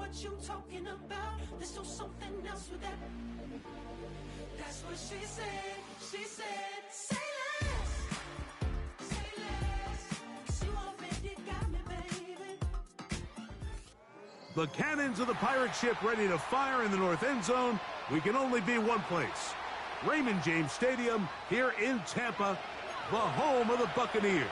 what you talking about. There's no something else with that. That's what she said. She said, say less. Say less. 'Cause you already got me, baby. The cannons of the pirate ship ready to fire in the north end zone. We can only be one place. Raymond James Stadium here in Tampa, the home of the Buccaneers.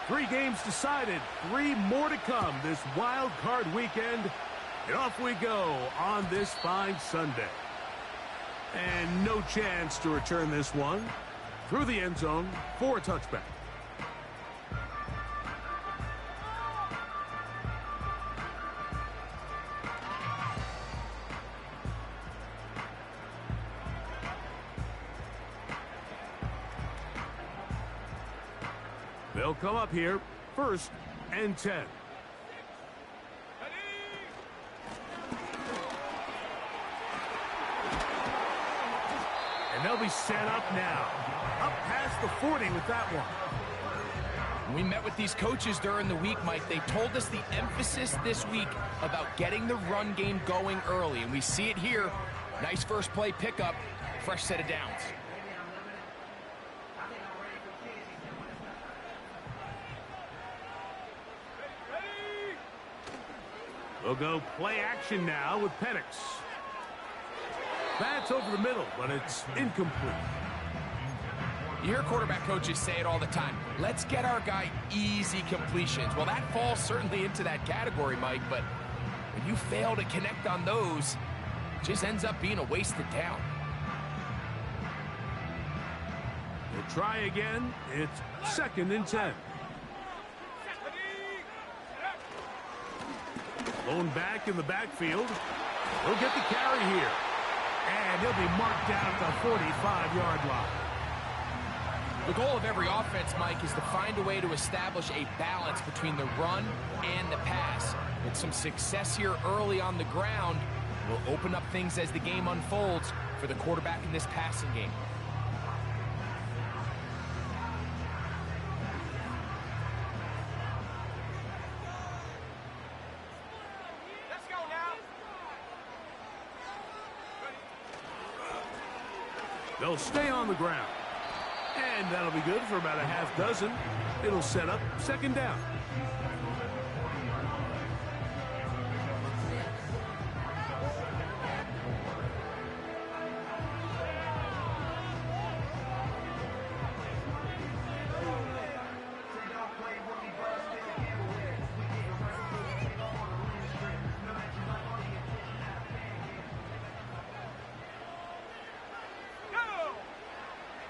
Three games decided, 3 more to come this wild card weekend. And off we go on this fine Sunday. And no chance to return this one through the end zone for a touchback. They'll come up here, 1st and 10. And they'll be set up now. Up past the 40 with that one. We met with these coaches during the week, Mike. They told us the emphasis this week about getting the run game going early. And we see it here. Nice first play pickup. Fresh set of downs. They'll go play action now with Penix. That's over the middle, but it's incomplete. You hear quarterback coaches say it all the time. Let's get our guy easy completions. Well, that falls certainly into that category, Mike, but when you fail to connect on those, it just ends up being a wasted down. We'll try again. It's 2nd and 10. Lone back in the backfield. He'll get the carry here. And he'll be marked down at the 45-yard line. The goal of every offense, Mike, is to find a way to establish a balance between the run and the pass. With some success here early on the ground, will open up things as the game unfolds for the quarterback in this passing game. They'll stay on the ground. And that'll be good for about a half dozen. It'll set up 2nd down.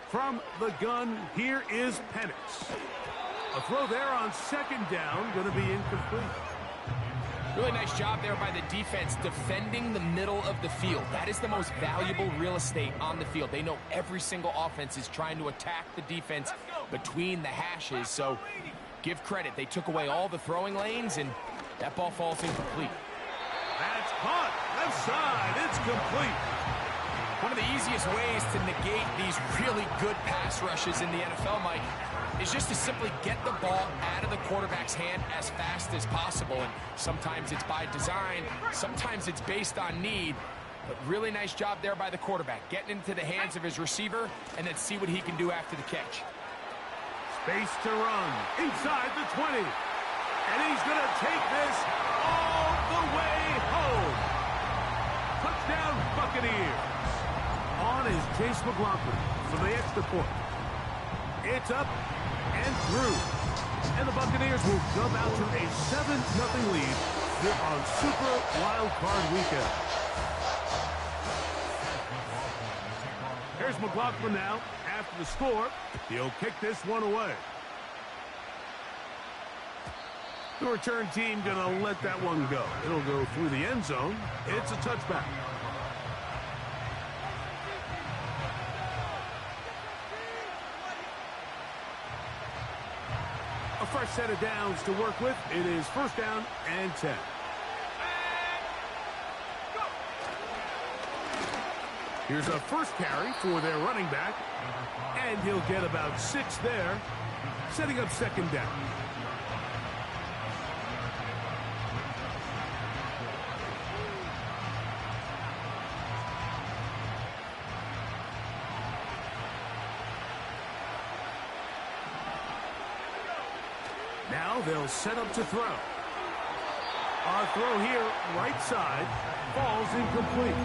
From the gun, here is Penix. A throw there on 2nd down, going to be incomplete. Really nice job there by the defense defending the middle of the field. That is the most valuable real estate on the field. They know every single offense is trying to attack the defense between the hashes, so give credit. They took away all the throwing lanes, and that ball falls incomplete. That's caught. Left side. It's complete. One of the easiest ways to negate these really good pass rushes in the NFL, Mike, is just to simply get the ball out of the quarterback's hand as fast as possible. And sometimes it's by design, sometimes it's based on need. But really nice job there by the quarterback, getting into the hands of his receiver and then see what he can do after the catch. Space to run inside the 20. And he's going to take this all the way home. Touchdown, Buccaneers. On is Chase McLaughlin for the extra point. It's up and through. And the Buccaneers will jump out to a 7-0 lead here on Super Wild Card Weekend. Here's McLaughlin now. After the score, he'll kick this one away. The return team going to let that one go. It'll go through the end zone. It's a touchback. A fresh set of downs to work with. It is 1st down and 10. Here's a first carry for their running back, and he'll get about 6 there, setting up second down. Now they'll set up to throw. Our throw here, right side, falls incomplete.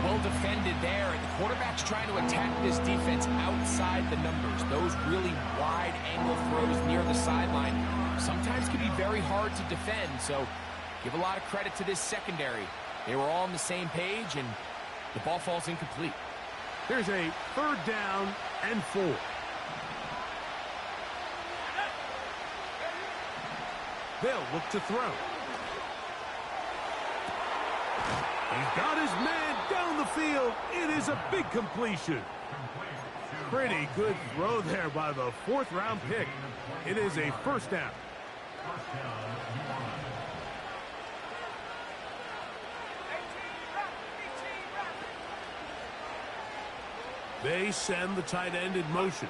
Well defended there, and the quarterback's trying to attack this defense outside the numbers. Those really wide angle throws near the sideline sometimes can be very hard to defend, so give a lot of credit to this secondary. They were all on the same page, and the ball falls incomplete. Here's a 3rd down and 4. They'll look to throw. He's got his man down the field. It is a big completion. Pretty good throw there by the 4th-round pick. It is a first down. They send the tight end in motion.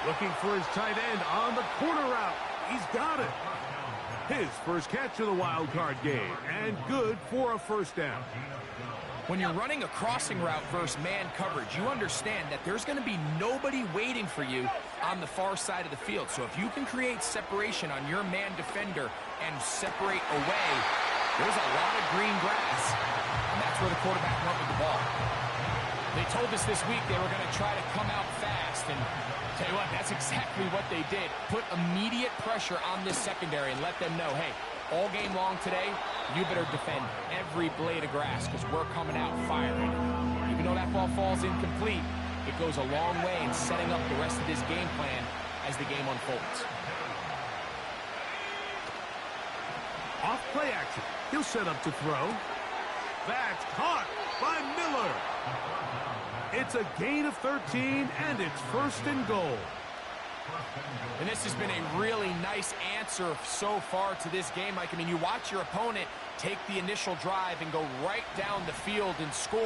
Looking for his tight end on the corner route. He's got it. His first catch of the wild card game, and good for a first down. When you're running a crossing route versus man coverage, you understand that there's going to be nobody waiting for you on the far side of the field. So if you can create separation on your man defender and separate away, there's a lot of green grass. And that's where the quarterback went with the ball. They told us this week they were going to try to come out fast, and tell you what, that's exactly what they did. Put immediate pressure on this secondary and let them know, hey, all game long today, you better defend every blade of grass because we're coming out firing. Even though that ball falls incomplete, it goes a long way in setting up the rest of this game plan as the game unfolds. Off play action. He'll set up to throw. That's caught by Miller. It's a gain of 13, and it's 1st and goal. And this has been a really nice answer so far to this game, Mike. I mean, you watch your opponent take the initial drive and go right down the field and score.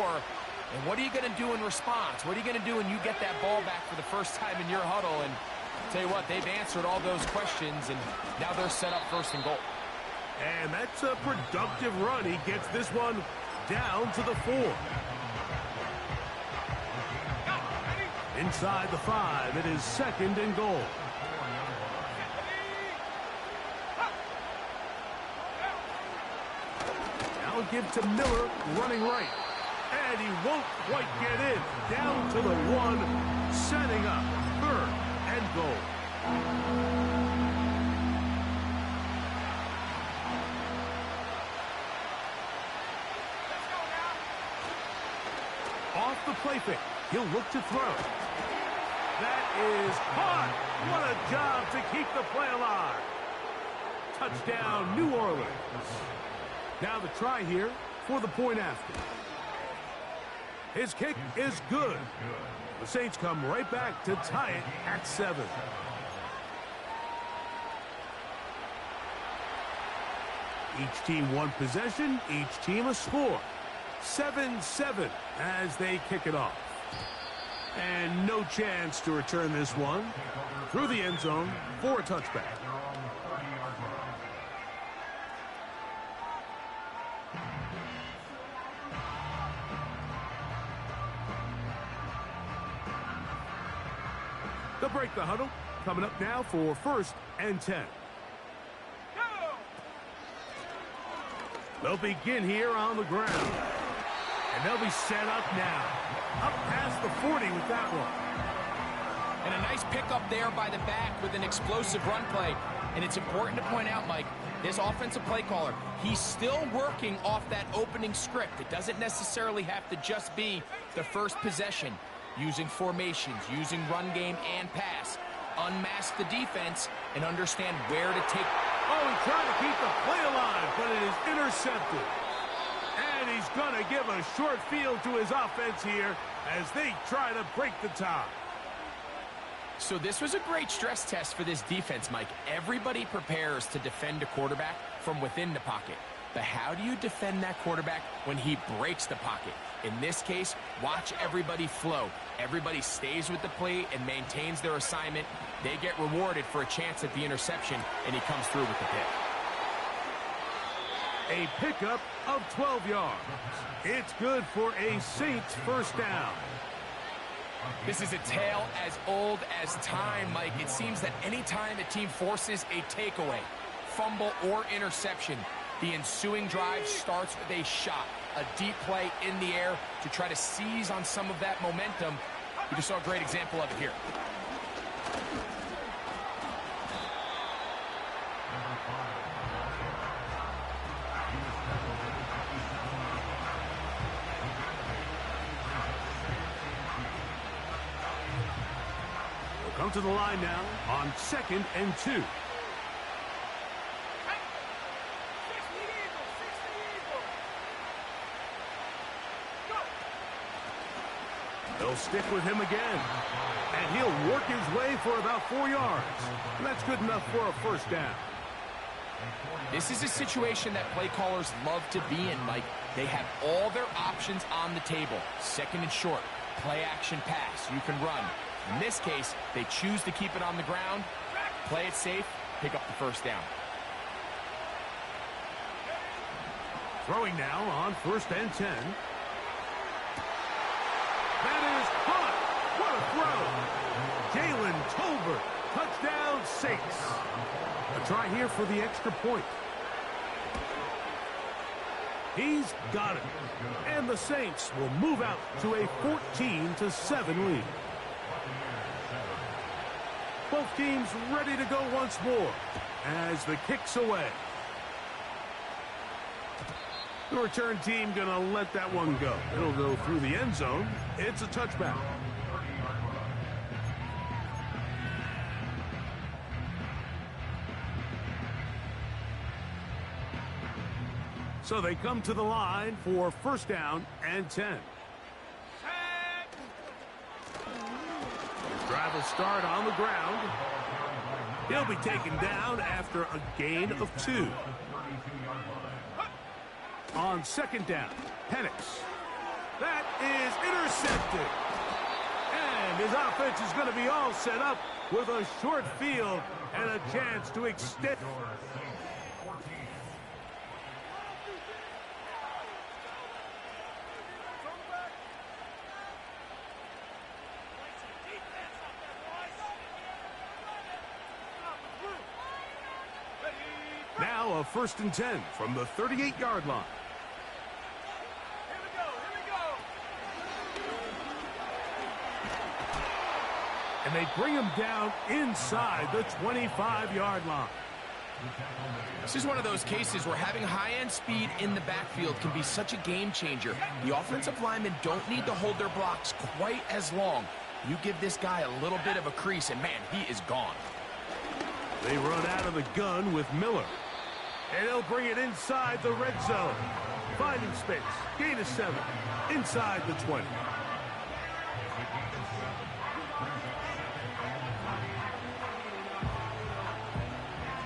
And what are you going to do in response? What are you going to do when you get that ball back for the first time in your huddle? And I'll tell you what, they've answered all those questions, and now they're set up 1st and goal. And that's a productive run. He gets this one down to the 4. Inside the 5, it is 2nd and goal. Now give to Miller, running right. And he won't quite get in. Down to the 1, setting up 3rd and goal. Off the play fake. He'll look to throw. That is caught. What a job to keep the play alive. Touchdown, New Orleans. Now the try here for the point after. His kick is good. The Saints come right back to tie it at 7. Each team one possession, each team a score. 7-7 as they kick it off. And no chance to return this one through the end zone for a touchback. They'll break the huddle. Coming up now for 1st and 10. They'll begin here on the ground. And they'll be set up now. Up past the 40 with that one. And a nice pickup there by the back with an explosive run play. And it's important to point out, Mike, this offensive play caller, he's still working off that opening script. It doesn't necessarily have to just be the first possession. Using formations, using run game and pass. Unmask the defense and understand where to take. Oh, he's trying to keep the play alive, but it is intercepted. And he's going to give a short field to his offense here as they try to break the tie. So this was a great stress test for this defense, Mike. Everybody prepares to defend a quarterback from within the pocket. But how do you defend that quarterback when he breaks the pocket? In this case, watch everybody flow. Everybody stays with the play and maintains their assignment. They get rewarded for a chance at the interception, and he comes through with the pick. A pickup of 12 yards. It's good for a Saints first down. This is a tale as old as time, Mike. It seems that any time a team forces a takeaway, fumble, or interception, the ensuing drive starts with a shot, a deep play in the air to try to seize on some of that momentum. We just saw a great example of it here. Come to the line now on 2nd and 2. They'll stick with him again. And he'll work his way for about 4 yards. And that's good enough for a first down. This is a situation that play callers love to be in, Mike. They have all their options on the table. 2nd and short, play action pass, you can run. In this case, they choose to keep it on the ground, play it safe, pick up the first down. Throwing now on 1st and 10. That is caught. What a throw. Jalen Tolbert. Touchdown, Saints. A try here for the extra point. He's got it. And the Saints will move out to a 14-7 lead. Both teams ready to go once more as the kick's away. The return team going to let that one go. It'll go through the end zone. It's a touchback. So they come to the line for 1st down and 10. Drive will start on the ground. He'll be taken down after a gain of 2. On 2nd down, Penix. That is intercepted. And his offense is going to be all set up with a short field and a chance to extend. Now a 1st and 10 from the 38-yard line. And they bring him down inside the 25-yard line. This is one of those cases where having high-end speed in the backfield can be such a game changer. The offensive linemen don't need to hold their blocks quite as long. You give this guy a little bit of a crease, and man, he is gone. They run out of the gun with Miller. And they'll bring it inside the red zone. Finding space. Gain of 7. Inside the 20.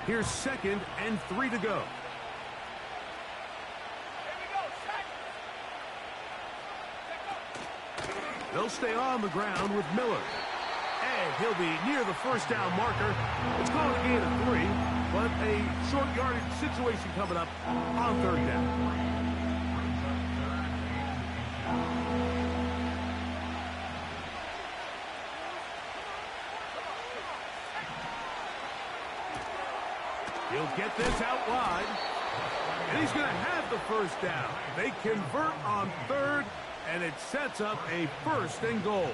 Here's 2nd and 3 to go. They'll stay on the ground with Miller. And he'll be near the 1st down marker. It's called a gain of 3, but a short yardage situation coming up on 3rd down. He'll get this out wide. And he's going to have the 1st down. They convert on 3rd, and it sets up a 1st and goal.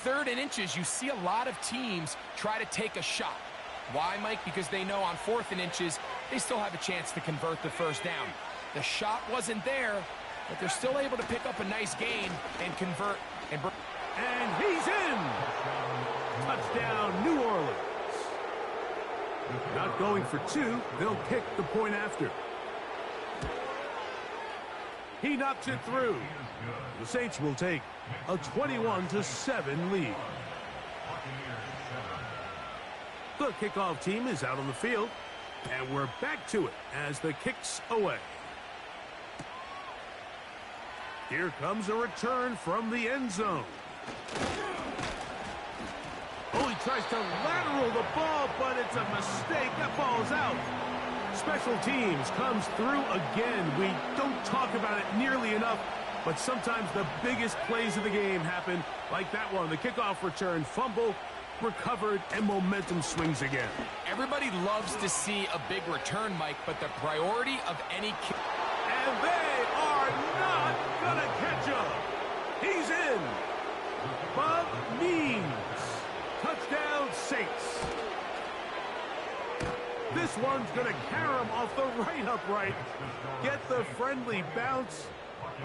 3rd and inches, you see a lot of teams try to take a shot. Why, Mike? Because they know on 4th and inches, they still have a chance to convert the 1st down. The shot wasn't there, but they're still able to pick up a nice gain and convert. And he's in! Touchdown, New Orleans. Not going for 2, they'll kick the point after. He knocks it through. The Saints will take a 21-7 lead. The kickoff team is out on the field. And we're back to it as the kick's away. Here comes a return from the end zone. Oh, he tries to lateral the ball, but it's a mistake. That ball's out. Special teams comes through again. We don't talk about it nearly enough, but sometimes the biggest plays of the game happen like that one. The kickoff return, fumble, recovered, and momentum swings again. Everybody loves to see a big return, Mike, but the priority of any kick... And they are not going to catch him. He's in. Bob Means. Touchdown, Saints. This one's going to carry him off the right upright. Get the friendly bounce.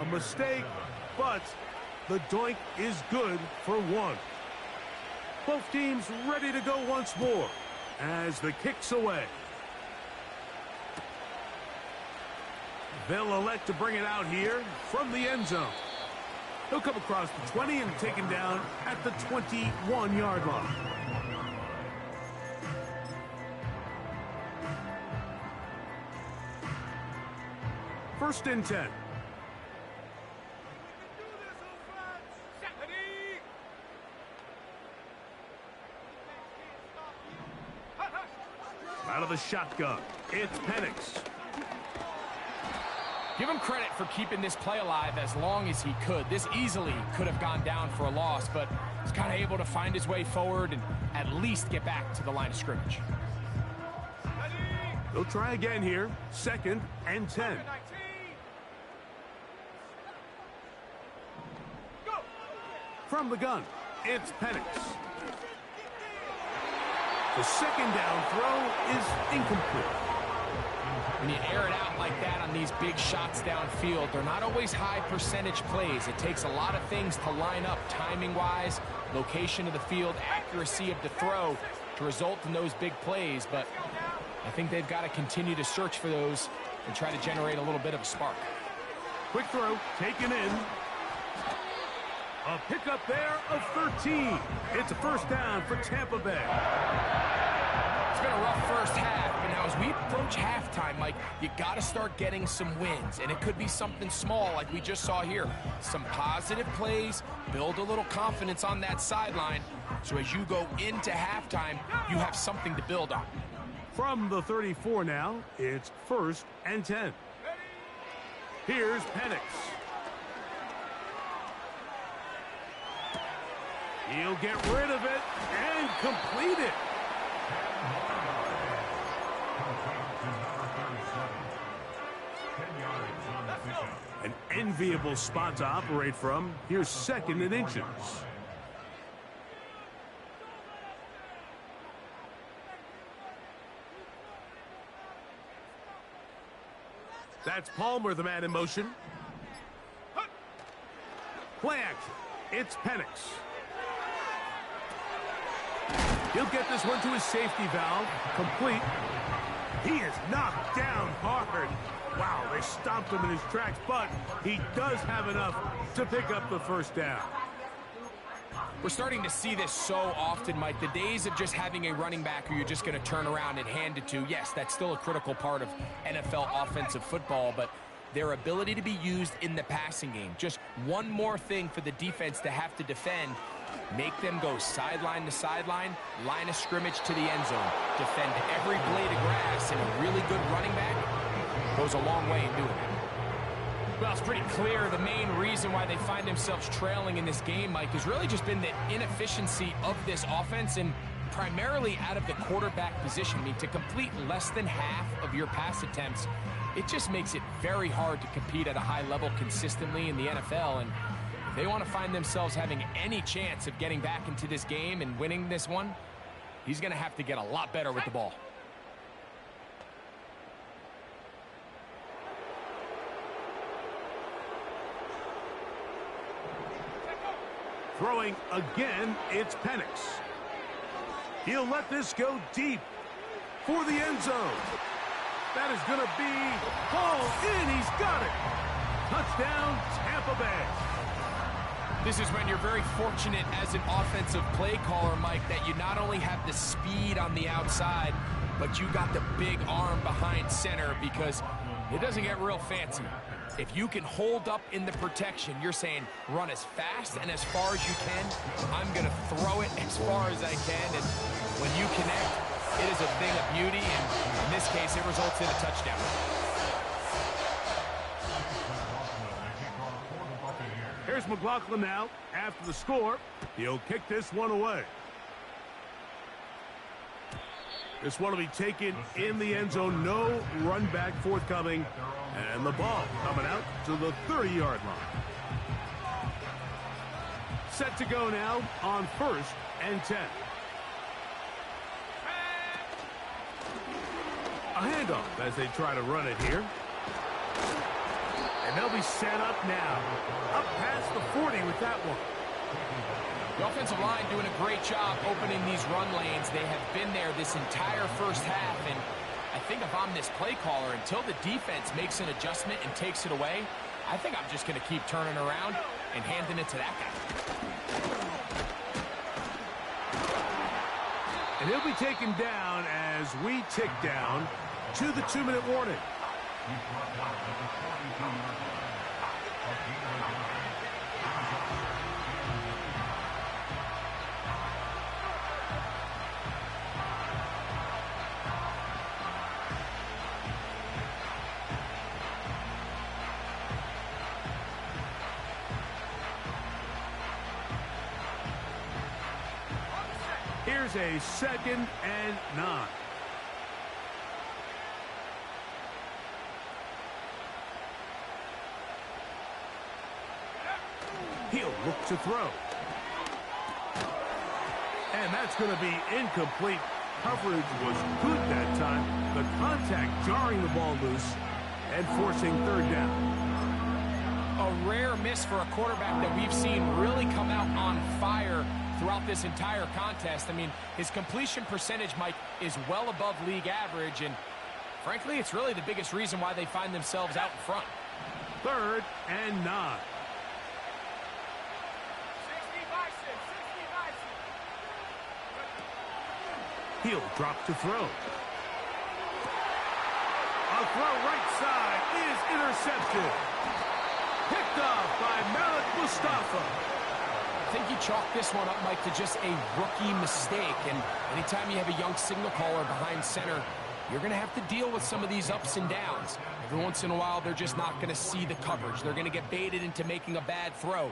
A mistake, but the doink is good for one. Both teams ready to go once more as the kick's away. They'll elect to bring it out here from the end zone. He'll come across the 20 and taken down at the 21-yard line. First and 10. Out of the shotgun, it's Penix. Give him credit for keeping this play alive as long as he could. This easily could have gone down for a loss, but he's kind of able to find his way forward and at least get back to the line of scrimmage. They'll try again here. Second and 10. From the gun, it's Penix. The second down throw is incomplete. When you air it out like that on these big shots downfield, they're not always high percentage plays. It takes a lot of things to line up timing-wise, location of the field, accuracy of the throw to result in those big plays. But I think they've got to continue to search for those and try to generate a little bit of a spark. Quick throw, taken in. A pickup there of 13. It's a first down for Tampa Bay. It's been a rough first half, but now as we approach halftime, Mike, you got to start getting some wins, and it could be something small like we just saw here. Some positive plays, build a little confidence on that sideline, so as you go into halftime, you have something to build on. From the 34 now, it's first and 10. Here's Penix. He'll get rid of it and complete it. An enviable spot to operate from. Here's second and inches. That's Palmer, the man in motion. Play action. It's Penix. He'll get this one to his safety valve. Complete. He is knocked down hard. Wow, they stopped him in his tracks, but he does have enough to pick up the first down. We're starting to see this so often, Mike. The days of just having a running back who you're just going to turn around and hand it to, yes, that's still a critical part of NFL offensive football, but their ability to be used in the passing game. Just one more thing for the defense to have to defend. Make them go sideline to sideline, line of scrimmage to the end zone. Defend every blade of grass, and a really good running back goes a long way in doing that. Well, it's pretty clear the main reason why they find themselves trailing in this game, Mike, has really just been the inefficiency of this offense and primarily out of the quarterback position. I mean, to complete less than half of your pass attempts, it just makes it very hard to compete at a high level consistently in the NFL. And if they want to find themselves having any chance of getting back into this game and winning this one, he's going to have to get a lot better with the ball. Throwing again, it's Penix. He'll let this go deep for the end zone. That is going to be hauled in. He's got it. Touchdown, Tampa Bay. This is when you're very fortunate as an offensive play caller, Mike, that you not only have the speed on the outside, but you got the big arm behind center, because it doesn't get real fancy. If you can hold up in the protection, you're saying run as fast and as far as you can. I'm going to throw it as far as I can, and when you connect, it is a thing of beauty, and in this case, it results in a touchdown. Here's McLaughlin now. After the score, he'll kick this one away. This one will be taken in the end zone. No run back forthcoming. And the ball coming out to the 30-yard line. Set to go now on 1st and 10. A handoff as they try to run it here. And they'll be set up now. Up past the 40 with that one. The offensive line doing a great job opening these run lanes. They have been there this entire first half, and I think if I'm this play caller, until the defense makes an adjustment and takes it away, I think I'm just going to keep turning around and handing it to that guy. And he'll be taken down as we tick down to the 2-minute warning. Here's a 2nd and 9. He'll look to throw. And that's going to be incomplete. Coverage was good that time. The contact jarring the ball loose and forcing 3rd down. A rare miss for a quarterback that we've seen really come out on fire throughout this entire contest. I mean, his completion percentage, Mike, is well above league average, and frankly, it's really the biggest reason why they find themselves out in front. 3rd and 9. He'll drop to throw. A throw right side is intercepted. Picked off by Malik Mustafa. I think you chalk this one up, Mike, to just a rookie mistake. And anytime you have a young signal caller behind center, you're going to have to deal with some of these ups and downs. Every once in a while, they're just not going to see the coverage. They're going to get baited into making a bad throw.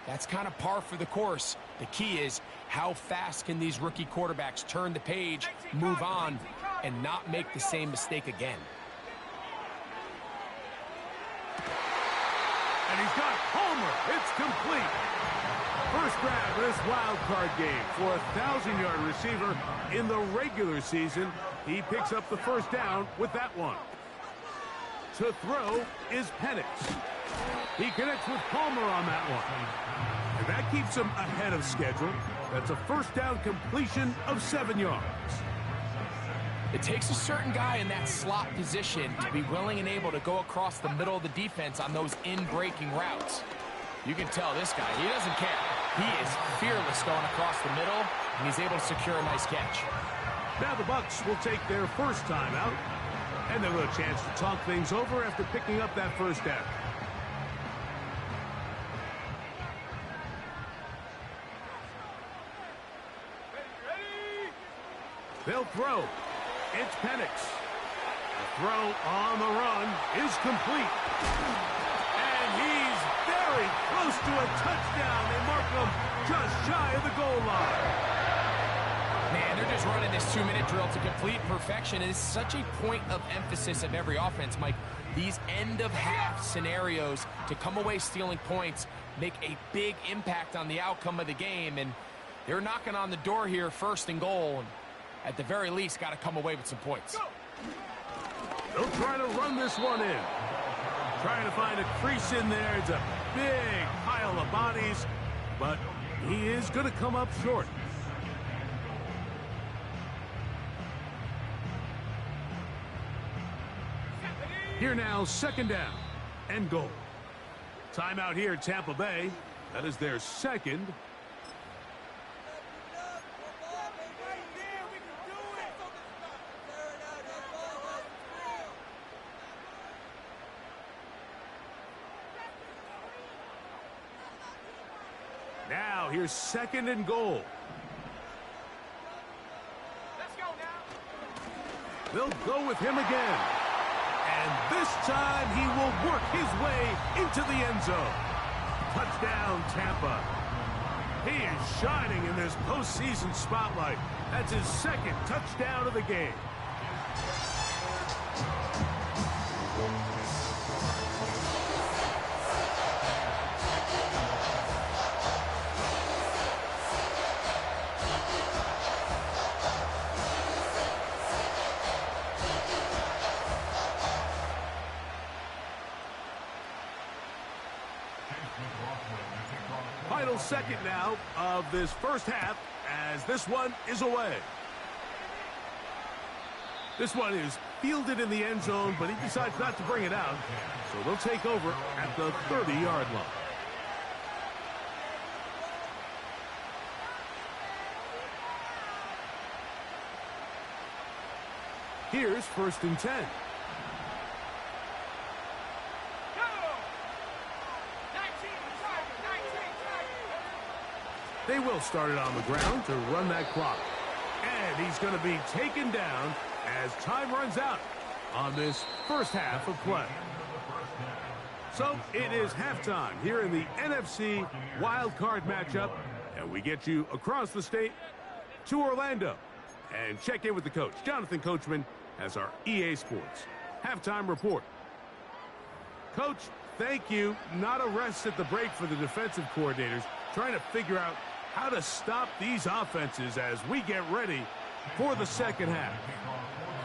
That's kind of par for the course. The key is, how fast can these rookie quarterbacks turn the page, move on, and not make the same mistake again? And he's got Homer. It's complete. First grab of this wild card game for a 1,000-yard receiver in the regular season. He picks up the first down with that one. To throw is Penix. He connects with Palmer on that one. And that keeps him ahead of schedule. That's a first down completion of 7 yards. It takes a certain guy in that slot position to be willing and able to go across the middle of the defense on those in-breaking routes. You can tell this guy, he doesn't care. He is fearless going across the middle, and he's able to secure a nice catch. Now the Bucs will take their first time out, and they'll have a chance to talk things over after picking up that first down. They'll throw. It's Penix. The throw on the run is complete. And he's very close to a touchdown. They mark him just shy of the goal line. Man, they're just running this 2-minute drill to complete perfection. And it's such a point of emphasis of every offense, Mike. These end-of-half scenarios to come away stealing points make a big impact on the outcome of the game. And they're knocking on the door here, 1st and goal. And at the very least, got to come away with some points. They'll try to run this one in. Trying to find a crease in there. It's a big pile of bodies, but he is going to come up short. Here now, 2nd down and goal. Timeout here, Tampa Bay. That is their second. Now, here's second and goal. Let's go now. They'll go with him again. And this time, he will work his way into the end zone. Touchdown, Tampa. He is shining in this postseason spotlight. That's his second touchdown of the game. Final second now of this first half as this one is away. This one is fielded in the end zone, but he decides not to bring it out. So they'll take over at the 30-yard line. Here's first and 10. They will start it on the ground to run that clock. And he's going to be taken down as time runs out on this first half of play. So it is halftime here in the NFC Wild Card matchup. And we get you across the state to Orlando. And check in with the coach, Jonathan Coachman, as our EA Sports halftime report. Coach, thank you. Not a rest at the break for the defensive coordinators, trying to figure out how to stop these offenses as we get ready for the second half.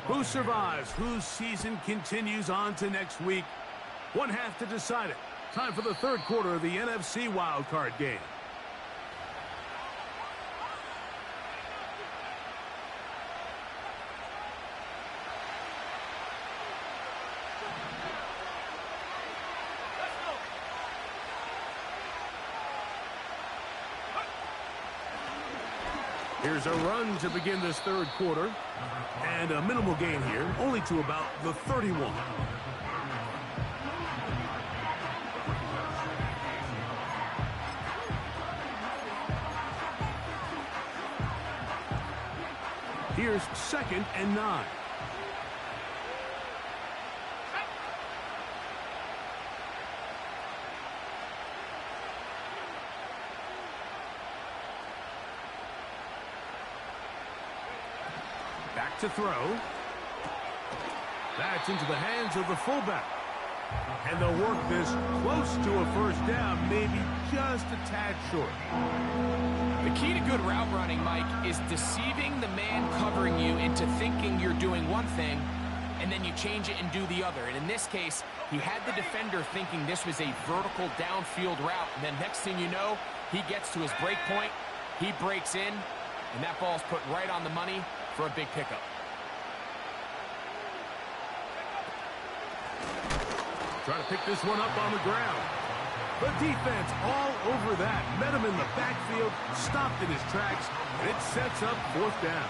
Who survives? Whose season continues on to next week? One half to decide it. Time for the third quarter of the NFC wildcard game. Here's a run to begin this third quarter. And a minimal gain here, only to about the 31. Here's second and 9. Back to throw. That's into the hands of the fullback. And they'll work this close to a first down, maybe just a tad short. The key to good route running, Mike, is deceiving the man covering you into thinking you're doing one thing, and then you change it and do the other. And in this case, he had the defender thinking this was a vertical downfield route, and then next thing you know, he gets to his break point, he breaks in, and that ball's put right on the money for a big pickup. Trying to pick this one up on the ground. The defense all over that. Met him in the backfield, stopped in his tracks, and it sets up fourth down.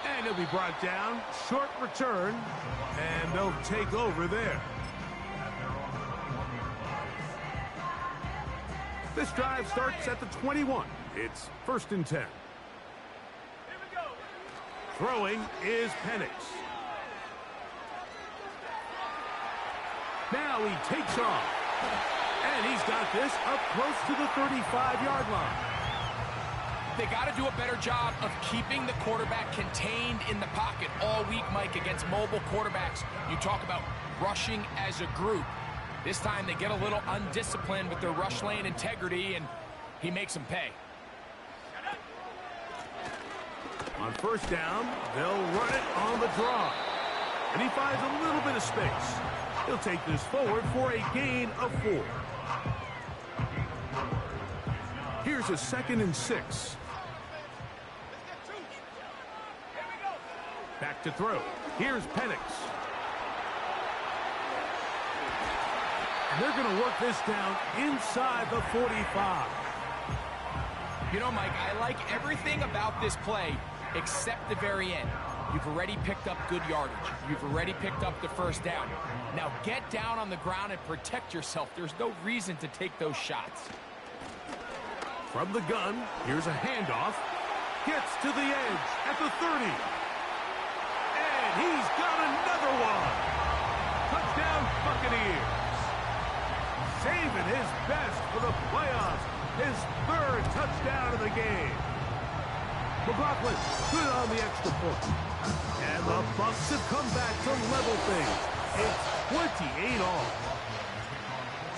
And he'll be brought down. Short return, and they'll take over there. This drive starts at the 21. It's first and 10. Throwing is Penix. Now he takes off. And he's got this up close to the 35-yard line. They got to do a better job of keeping the quarterback contained in the pocket all week, Mike, against mobile quarterbacks. You talk about rushing as a group. This time they get a little undisciplined with their rush lane integrity, and he makes them pay. On first down, they'll run it on the draw. And he finds a little bit of space. He'll take this forward for a gain of 4. Here's a second and 6. To throw. Here's Penix. And they're going to work this down inside the 45. You know, Mike, I like everything about this play except the very end. You've already picked up good yardage. You've already picked up the first down. Now get down on the ground and protect yourself. There's no reason to take those shots. From the gun, here's a handoff. Gets to the edge at the 30. And he's got another one. Touchdown, Buccaneers. Saving his best for the playoffs. His third touchdown of the game. McLaughlin good on the extra point. And the Bucs have come back to level things. It's 28 all.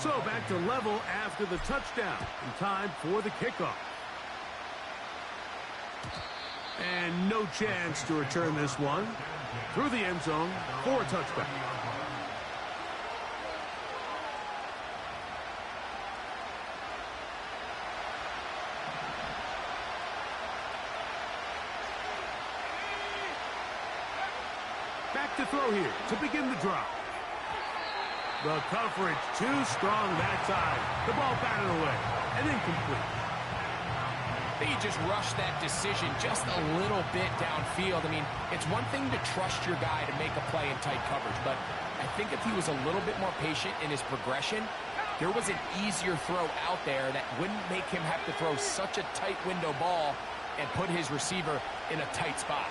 So back to level after the touchdown. In time for the kickoff. And no chance to return this one. Through the end zone for a touchback. Back to throw here to begin the drive. The coverage too strong that time. The ball batted away and incomplete. He just rushed that decision just a little bit downfield. I mean, it's one thing to trust your guy to make a play in tight coverage, but I think if he was a little bit more patient in his progression, there was an easier throw out there that wouldn't make him have to throw such a tight window ball and put his receiver in a tight spot.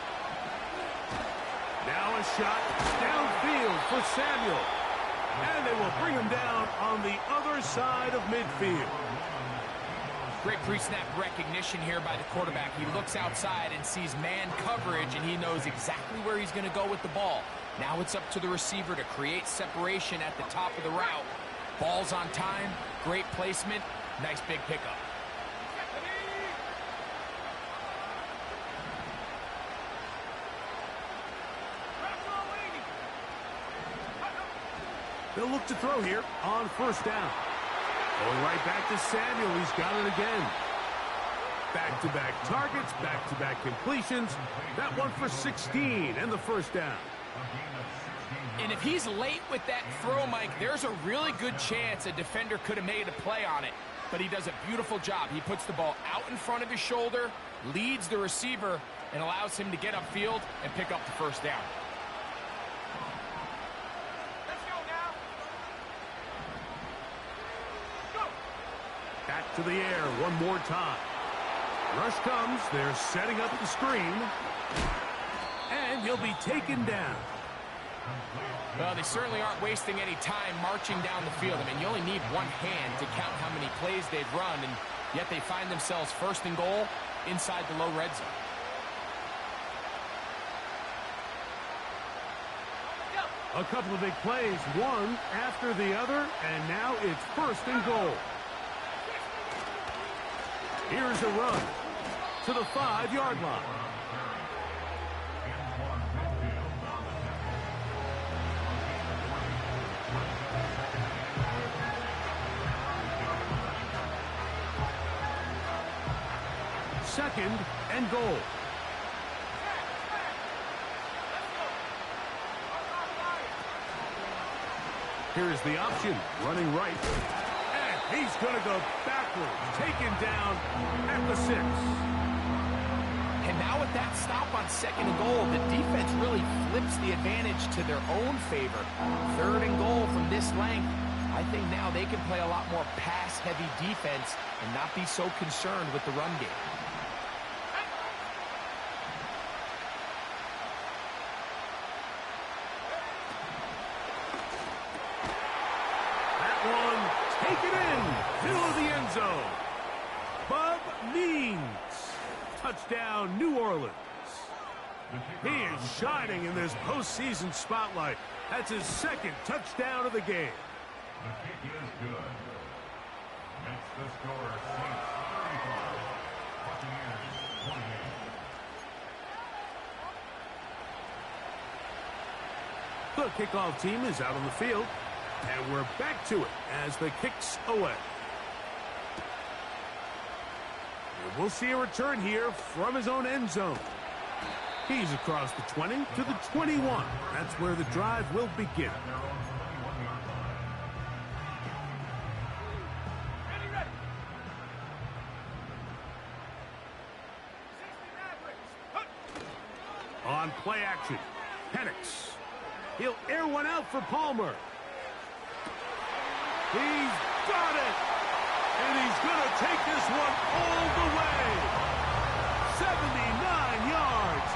Now a shot downfield for Samuel. And they will bring him down on the other side of midfield. Great pre-snap recognition here by the quarterback. He looks outside and sees man coverage, and he knows exactly where he's going to go with the ball. Now it's up to the receiver to create separation at the top of the route. Ball's on time, great placement, nice big pickup. They'll look to throw here on first down. Going right back to Samuel. He's got it again. Back-to-back targets, back-to-back completions. That one for 16 and the first down. And if he's late with that throw, Mike, there's a really good chance a defender could have made a play on it. But he does a beautiful job. He puts the ball out in front of his shoulder, leads the receiver, and allows him to get upfield and pick up the first down. Back to the air one more time. Rush comes. They're setting up the screen. And he'll be taken down. Well, they certainly aren't wasting any time marching down the field. I mean, you only need one hand to count how many plays they've run, and yet they find themselves first and goal inside the low red zone. A couple of big plays, one after the other, and now it's first and goal. Here's a run to the 5-yard line. Second and goal. Here's the option, running right. And he's going to go backwards, taken down at the 6. And now with that stop on second and goal, the defense really flips the advantage to their own favor. Third and goal from this length. I think now they can play a lot more pass-heavy defense and not be so concerned with the run game. Take it in, middle of the end zone. Bub Means. Touchdown, New Orleans. He is shining in this postseason spotlight. That's his second touchdown of the game. The kick is good. Makes the score Saints 35, Buccaneers 28. The kickoff team is out on the field. And we're back to it as the kick's away. And we'll see a return here from his own end zone. He's across the 20 to the 21. That's where the drive will begin. On play action, Penix. He'll air one out for Palmer. He's got it! And he's going to take this one all the way. 79 yards.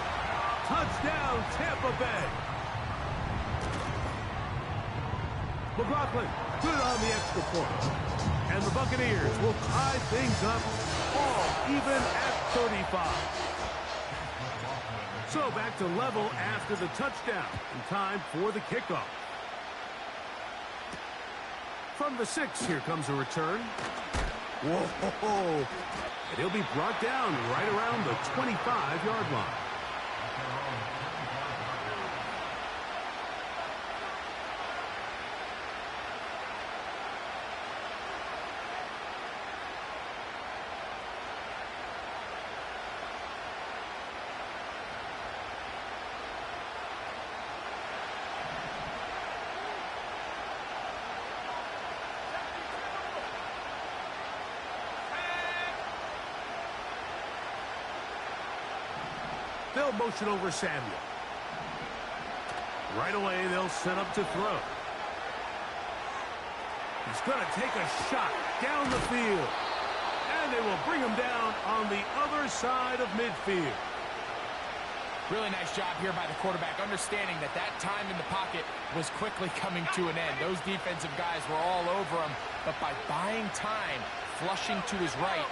Touchdown, Tampa Bay. McLaughlin, good on the extra point. And the Buccaneers will tie things up all even at 35. So back to level after the touchdown. And time for the kickoff. From the 6, here comes a return. Whoa! And he'll be brought down right around the 25-yard line. They'll motion over Samuel. Right away, they'll set up to throw. He's going to take a shot down the field. And they will bring him down on the other side of midfield. Really nice job here by the quarterback, understanding that that time in the pocket was quickly coming to an end. Those defensive guys were all over him, but by buying time, flushing to his right,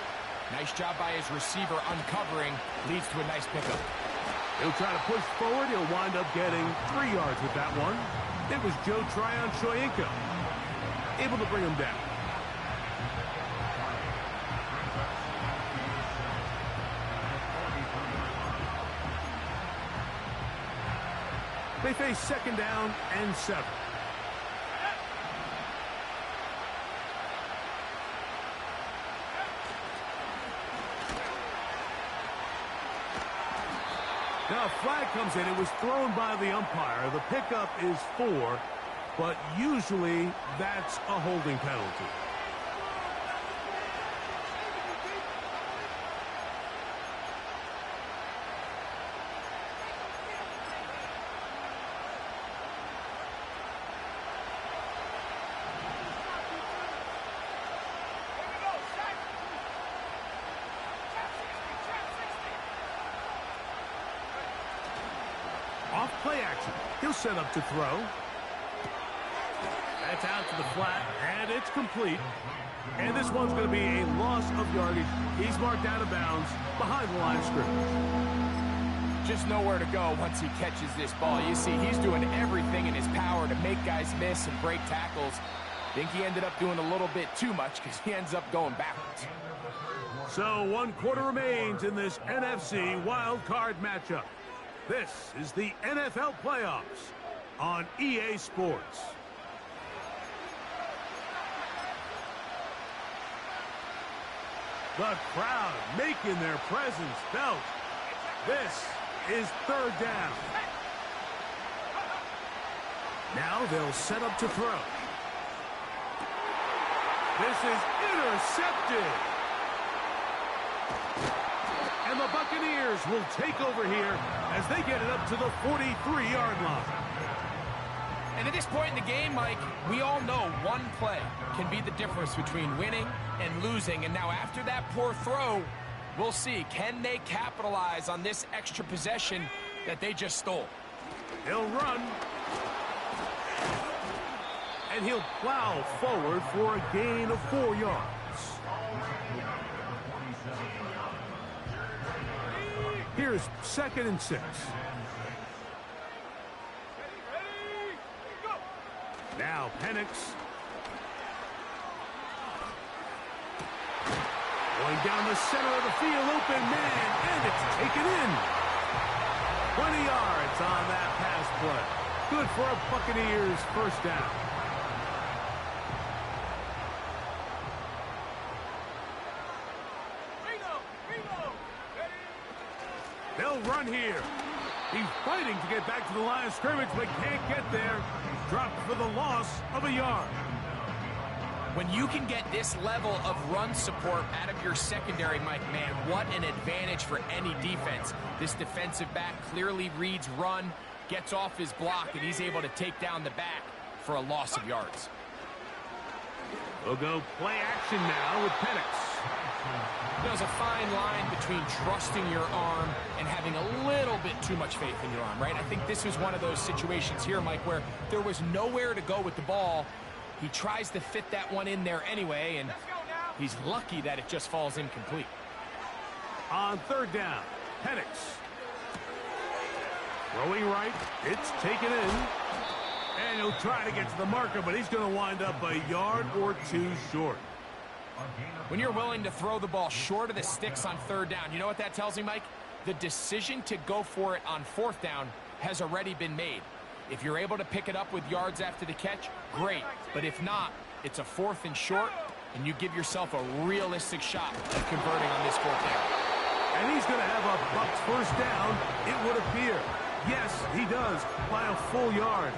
nice job by his receiver uncovering, leads to a nice pickup. He'll try to push forward. He'll wind up getting 3 yards with that one. It was Joe Tryon-Shoyinka able to bring him down. They face 2nd down and 7. Now a flag comes in. It was thrown by the umpire. The pickup is 4, but usually that's a holding penalty. Off play action. He'll set up to throw. That's out to the flat, and it's complete. And this one's going to be a loss of yardage. He's marked out of bounds behind the line of scrimmage. Just nowhere to go once he catches this ball. You see, he's doing everything in his power to make guys miss and break tackles. Think he ended up doing a little bit too much because he ends up going backwards. So 1 quarter remains in this NFC wild card matchup. This is the NFL playoffs on EA Sports. The crowd making their presence felt. This is 3rd down. Now they'll set up to throw. This is intercepted. And the Buccaneers will take over here as they get it up to the 43-yard line. And at this point in the game, Mike, we all know one play can be the difference between winning and losing. And now after that poor throw, we'll see, can they capitalize on this extra possession that they just stole? He'll run. And he'll plow forward for a gain of 4 yards. Here's 2nd and 6. Now Penix. Going down the center of the field, open man, and it's taken in. 20 yards on that pass play. Good for a Buccaneers 1st down. They'll run here. He's fighting to get back to the line of scrimmage, but can't get there. Dropped for the loss of a yard. When you can get this level of run support out of your secondary, Mike, man, what an advantage for any defense. This defensive back clearly reads run, gets off his block, and he's able to take down the back for a loss of yards. We'll go play action now with Penix. There's a fine line between trusting your arm and having a little bit too much faith in your arm, right? I think this was one of those situations here, Mike, where there was nowhere to go with the ball. He tries to fit that one in there anyway, and he's lucky that it just falls incomplete. On third down, Penix. Throwing right, it's taken in. And he'll try to get to the marker, but he's going to wind up a yard or two short. When you're willing to throw the ball short of the sticks on third down, you know what that tells me, Mike? The decision to go for it on fourth down has already been made. If you're able to pick it up with yards after the catch, great. But if not, it's a fourth and short, and you give yourself a realistic shot at converting on this fourth down. And he's going to have a Bucs first down, it would appear. Yes, he does, by a full yard.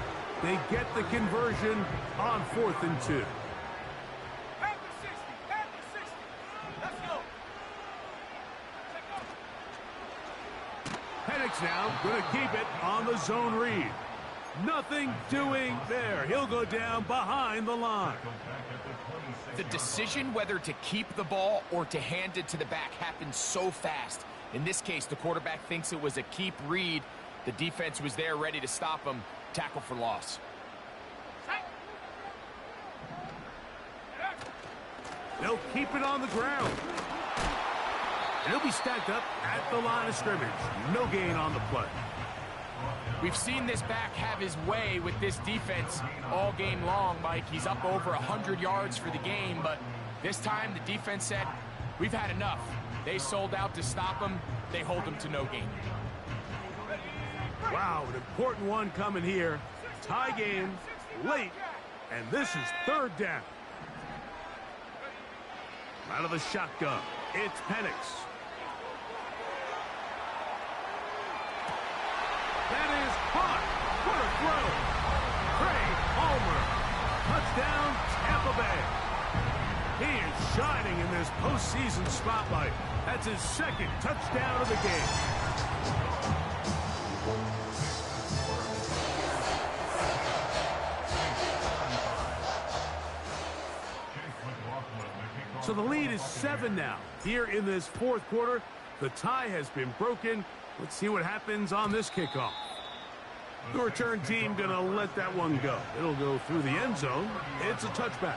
They get the conversion on 4th and 2. Penix now going to keep it on the zone read. Nothing doing there. He'll go down behind the line. The decision whether to keep the ball or to hand it to the back happens so fast. In this case, the quarterback thinks it was a keep read. The defense was there ready to stop him. Tackle for loss. They'll keep it on the ground. And he'll be stacked up at the line of scrimmage. No gain on the play. We've seen this back have his way with this defense all game long, Mike. He's up over 100 yards for the game, but this time the defense said, we've had enough. They sold out to stop him. They hold him to no gain. Wow, an important one coming here. Tie game, late, and this is third down. Out of the shotgun, it's Penix. That is caught. What a throw. Craig Palmer. Touchdown, Tampa Bay. He is shining in this postseason spotlight. That's his second touchdown of the game. So the lead is 7 now. Here in this fourth quarter, the tie has been broken. Let's see what happens on this kickoff. The return team going to let that one go. It'll go through the end zone. It's a touchback.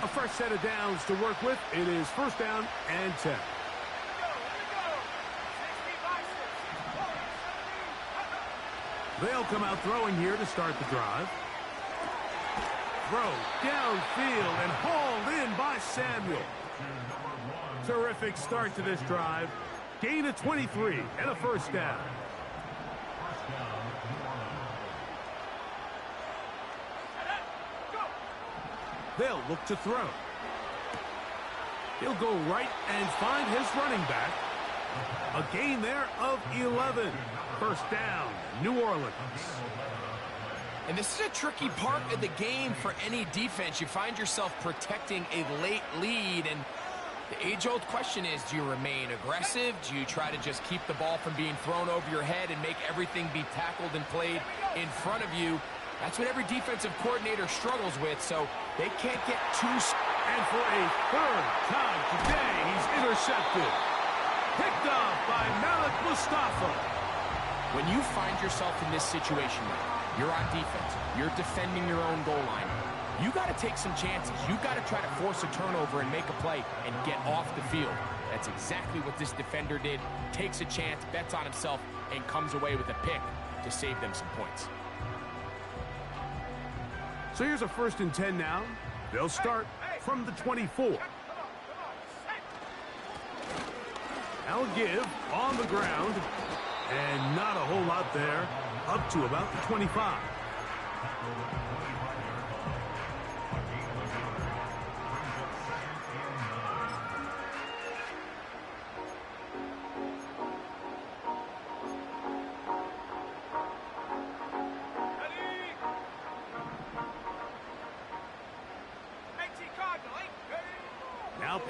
A fresh set of downs to work with. It is first down and 10. They'll come out throwing here to start the drive. Throw downfield and hauled in by Samuel. Terrific start to this drive. Gain of 23 and a first down. They'll look to throw. He'll go right and find his running back. A gain there of 11. First down, New Orleans. And this is a tricky part of the game for any defense. You find yourself protecting a late lead, and the age-old question is, do you remain aggressive? Do you try to just keep the ball from being thrown over your head and make everything be tackled and played in front of you? That's what every defensive coordinator struggles with, so they can't get too... And for a third time today, he's intercepted. Picked off by Malik Mustafa. When you find yourself in this situation, you're on defense, you're defending your own goal line, you got to take some chances. You got to try to force a turnover and make a play and get off the field. That's exactly what this defender did. Takes a chance, bets on himself, and comes away with a pick to save them some points. So here's a first and 10 now. They'll start from the 24. Al Give on the ground. And not a whole lot there. Up to about the 25.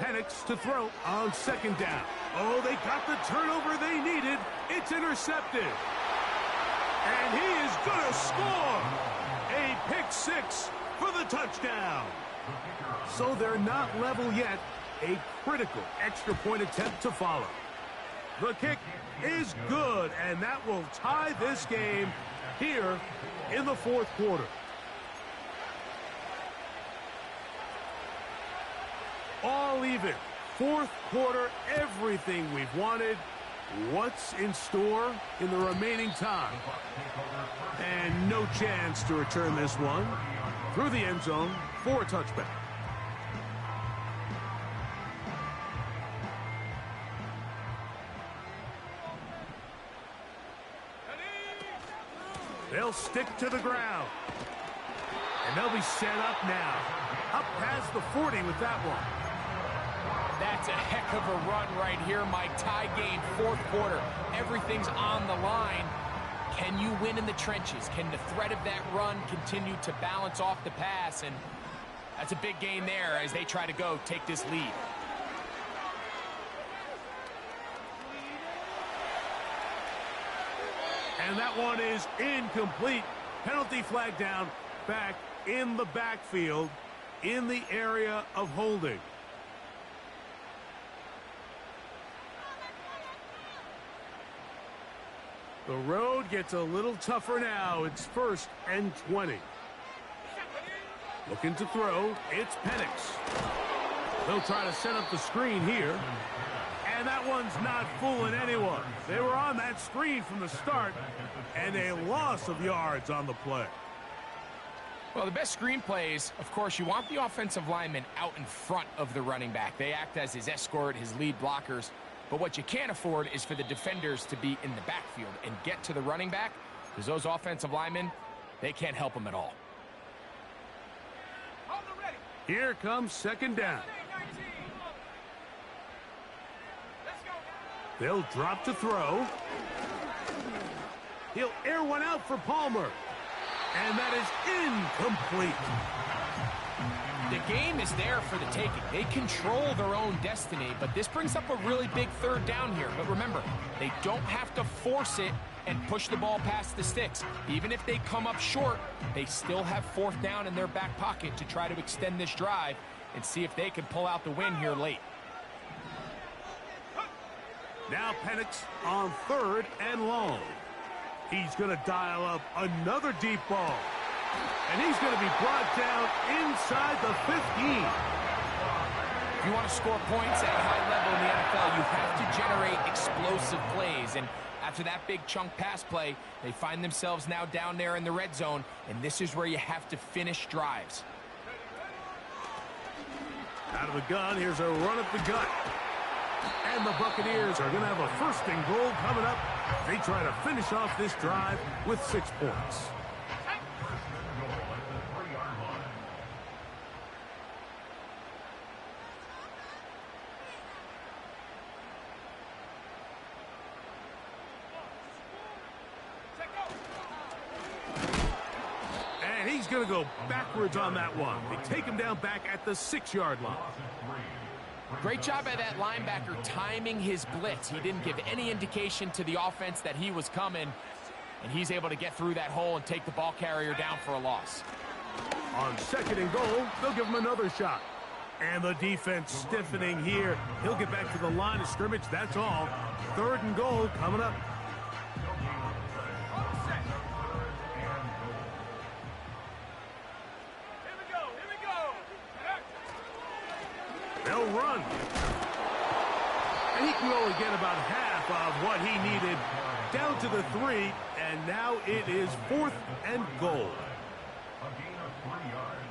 Penix to throw on second down. Oh, they got the turnover they needed. It's intercepted. And he is going to score. A pick six for the touchdown. So they're not level yet. A critical extra point attempt to follow. The kick is good, and that will tie this game here in the fourth quarter. All even. Fourth quarter, everything we've wanted. What's in store in the remaining time? And no chance to return this one through the end zone for a touchback. They'll stick to the ground. And they'll be set up now. Up past the 40 with that one. That's a heck of a run right here, Mike. Tie game, fourth quarter. Everything's on the line. Can you win in the trenches? Can the threat of that run continue to balance off the pass? And that's a big gain there as they try to go take this lead. And that one is incomplete. Penalty flag down, back in the backfield, in the area of holding. The road gets a little tougher now. It's 1st and 20. Looking to throw. It's Penix. They'll try to set up the screen here. And that one's not fooling anyone. They were on that screen from the start, and a loss of yards on the play. Well, the best screen plays, of course, you want the offensive lineman out in front of the running back. They act as his escort, his lead blockers. But what you can't afford is for the defenders to be in the backfield and get to the running back, because those offensive linemen, they can't help them at all. Here comes second down. They'll drop to throw. He'll air one out for Palmer. And that is incomplete. The game is there for the taking. They control their own destiny, but this brings up a really big third down here. But remember, they don't have to force it and push the ball past the sticks. Even if they come up short, they still have fourth down in their back pocket to try to extend this drive and see if they can pull out the win here late. Now Penix on 3rd and long. He's going to dial up another deep ball. And he's going to be brought down inside the 15. If you want to score points at a high level in the NFL, you have to generate explosive plays. And after that big chunk pass play, they find themselves now down there in the red zone. And this is where you have to finish drives. Out of the gun, here's a run up the gut. And the Buccaneers are going to have a 1st and goal coming up. They try to finish off this drive with 6 points. And he's going to go backwards on that one. They take him down back at the 6-yard line. Great job by that linebacker timing his blitz. He didn't give any indication to the offense that he was coming, and he's able to get through that hole and take the ball carrier down for a loss. On 2nd and goal, they'll give him another shot. And the defense stiffening here. He'll get back to the line of scrimmage, that's all. 3rd and goal coming up. They'll run. And he can only get about half of what he needed. Down to the 3, and now it is 4th and goal. A gain of 3 yards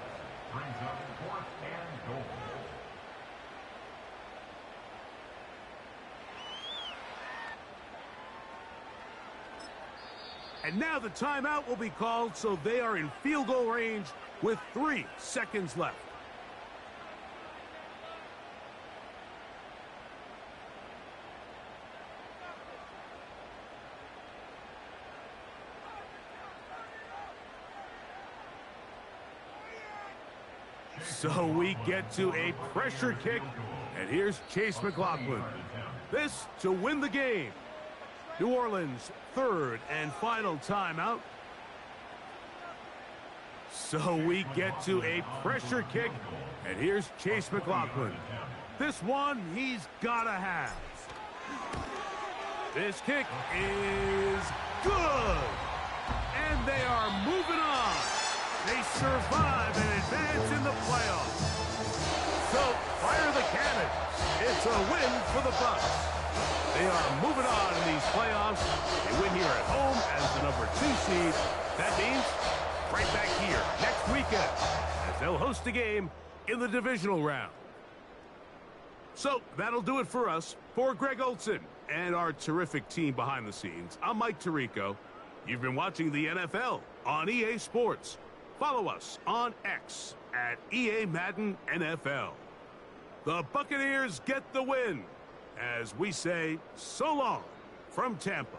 brings up 4th and goal. And now the timeout will be called, so they are in field goal range with 3 seconds left. So we get to a pressure kick, and here's Chase McLaughlin. This to win the game. New Orleans' third and final timeout. So we get to a pressure kick, and here's Chase McLaughlin. This one he's gotta have. This kick is good. And they are moving on. They survive and advance in the playoffs. So fire the cannon. It's a win for the Bucs. They are moving on in these playoffs. They win here at home as the number 2 seed. That means right back here next weekend as they'll host a game in the divisional round. So that'll do it for us. For Greg Olson and our terrific team behind the scenes, I'm Mike Tirico. You've been watching the NFL on EA Sports. Follow us on X at EA Madden NFL. The Buccaneers get the win as we say so long from Tampa.